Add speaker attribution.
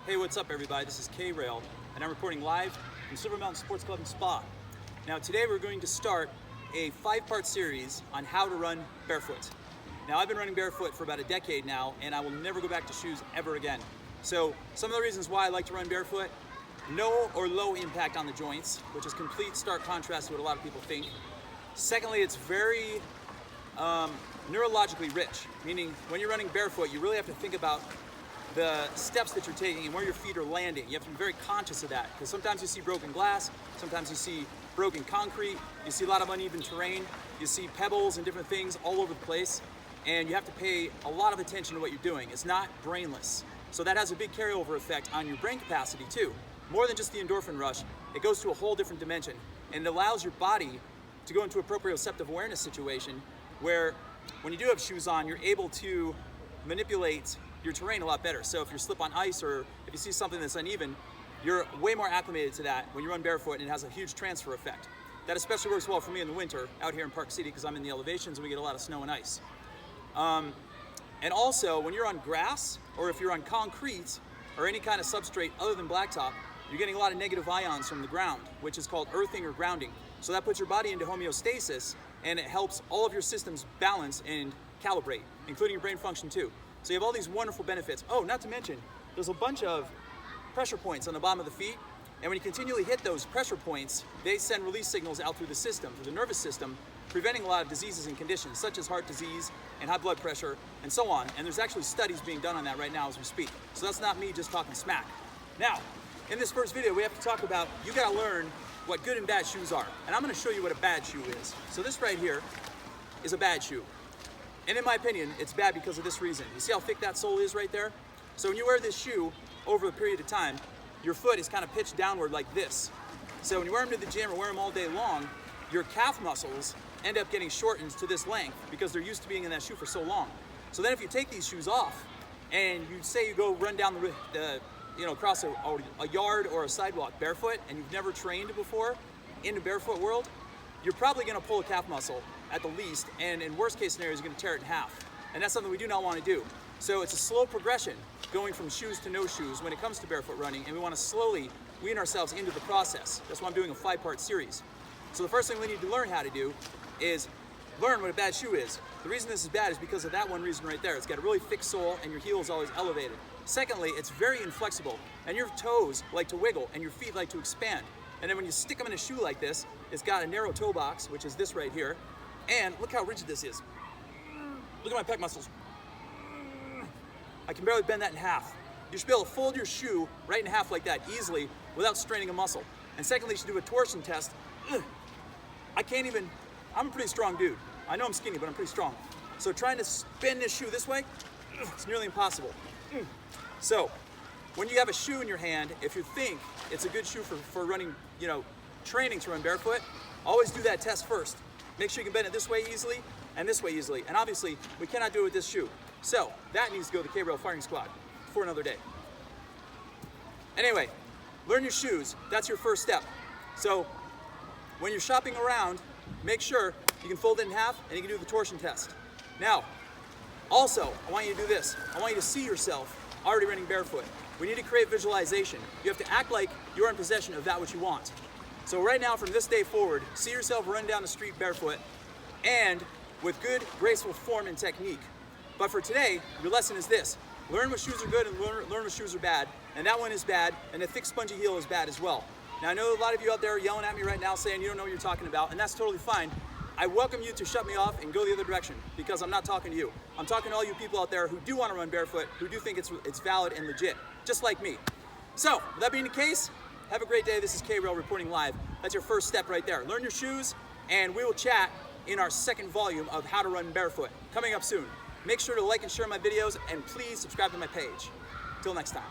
Speaker 1: Hey, what's up everybody? This is K-Rail and I'm reporting live from Silver Mountain Sports Club and Spa. Now today we're going to start a 5-part series on how to run barefoot. Now I've been running barefoot for about a decade now and I will never go back to shoes ever again. So some of the reasons why I like to run barefoot: no or low impact on the joints, which is complete stark contrast to what a lot of people think. Secondly, it's very neurologically rich, meaning when you're running barefoot you really have to think about the steps that you're taking and where your feet are landing. You have to be very conscious of that, because sometimes you see broken glass, sometimes you see broken concrete, you see a lot of uneven terrain, you see pebbles and different things all over the place, and you have to pay a lot of attention to what you're doing. It's not brainless. So that has a big carryover effect on your brain capacity too. More than just the endorphin rush, it goes to a whole different dimension, and it allows your body to go into a proprioceptive awareness situation where when you do have shoes on, you're able to manipulate your terrain a lot better. So if you slip on ice or if you see something that's uneven, you're way more acclimated to that when you run barefoot, and it has a huge transfer effect. That especially works well for me in the winter out here in Park City, because I'm in the elevations and we get a lot of snow and ice. And also when you're on grass, or if you're on concrete or any kind of substrate other than blacktop, you're getting a lot of negative ions from the ground, which is called earthing or grounding. So that puts your body into homeostasis, and it helps all of your systems balance and calibrate, including your brain function too. So you have all these wonderful benefits. Oh, not to mention, there's a bunch of pressure points on the bottom of the feet, and when you continually hit those pressure points, they send release signals out through the system, through the nervous system, preventing a lot of diseases and conditions, such as heart disease and high blood pressure, and so on. And there's actually studies being done on that right now as we speak. So that's not me just talking smack. Now, in this first video, we have to talk about, you gotta learn what good and bad shoes are. And I'm gonna show you what a bad shoe is. So this right here is a bad shoe. And in my opinion, it's bad because of this reason. You see how thick that sole is right there? So when you wear this shoe over a period of time, your foot is kind of pitched downward like this. So when you wear them to the gym or wear them all day long, your calf muscles end up getting shortened to this length because they're used to being in that shoe for so long. So then if you take these shoes off and you say you go run down across a yard or a sidewalk barefoot, and you've never trained before in the barefoot world, you're probably gonna pull a calf muscle at the least, and in worst case scenarios, you're gonna tear it in half. And that's something we do not wanna do. So it's a slow progression going from shoes to no shoes when it comes to barefoot running, and we wanna slowly wean ourselves into the process. That's why I'm doing a 5-part series. So the first thing we need to learn how to do is learn what a bad shoe is. The reason this is bad is because of that one reason right there. It's got a really thick sole and your heel is always elevated. Secondly, it's very inflexible, and your toes like to wiggle and your feet like to expand. And then when you stick them in a shoe like this, it's got a narrow toe box, which is this right here. And look how rigid this is. Look at my pec muscles. I can barely bend that in half. You should be able to fold your shoe right in half like that easily without straining a muscle. And secondly, you should do a torsion test. I'm a pretty strong dude. I know I'm skinny, but I'm pretty strong. So trying to bend this shoe this way, it's nearly impossible. So when you have a shoe in your hand, if you think it's a good shoe for running, training to run barefoot, always do that test first. Make sure you can bend it this way easily and this way easily. And obviously, we cannot do it with this shoe. So that needs to go to the K-Rail firing squad for another day. Anyway, learn your shoes. That's your first step. So when you're shopping around, make sure you can fold it in half and you can do the torsion test. Now, also, I want you to do this. I want you to see yourself already running barefoot. We need to create visualization. You have to act like you're in possession of that which you want. So right now, from this day forward, see yourself run down the street barefoot and with good, graceful form and technique. But for today, your lesson is this: learn what shoes are good and learn what shoes are bad. And that one is bad, and the thick, spongy heel is bad as well. Now, I know a lot of you out there are yelling at me right now saying you don't know what you're talking about, and that's totally fine. I welcome you to shut me off and go the other direction, because I'm not talking to you. I'm talking to all you people out there who do want to run barefoot, who do think it's valid and legit, just like me. So, with that being the case, have a great day. This is K-Rail reporting live. That's your first step right there. Learn your shoes, and we will chat in our second volume of How to Run Barefoot, coming up soon. Make sure to like and share my videos, and please subscribe to my page. Till next time.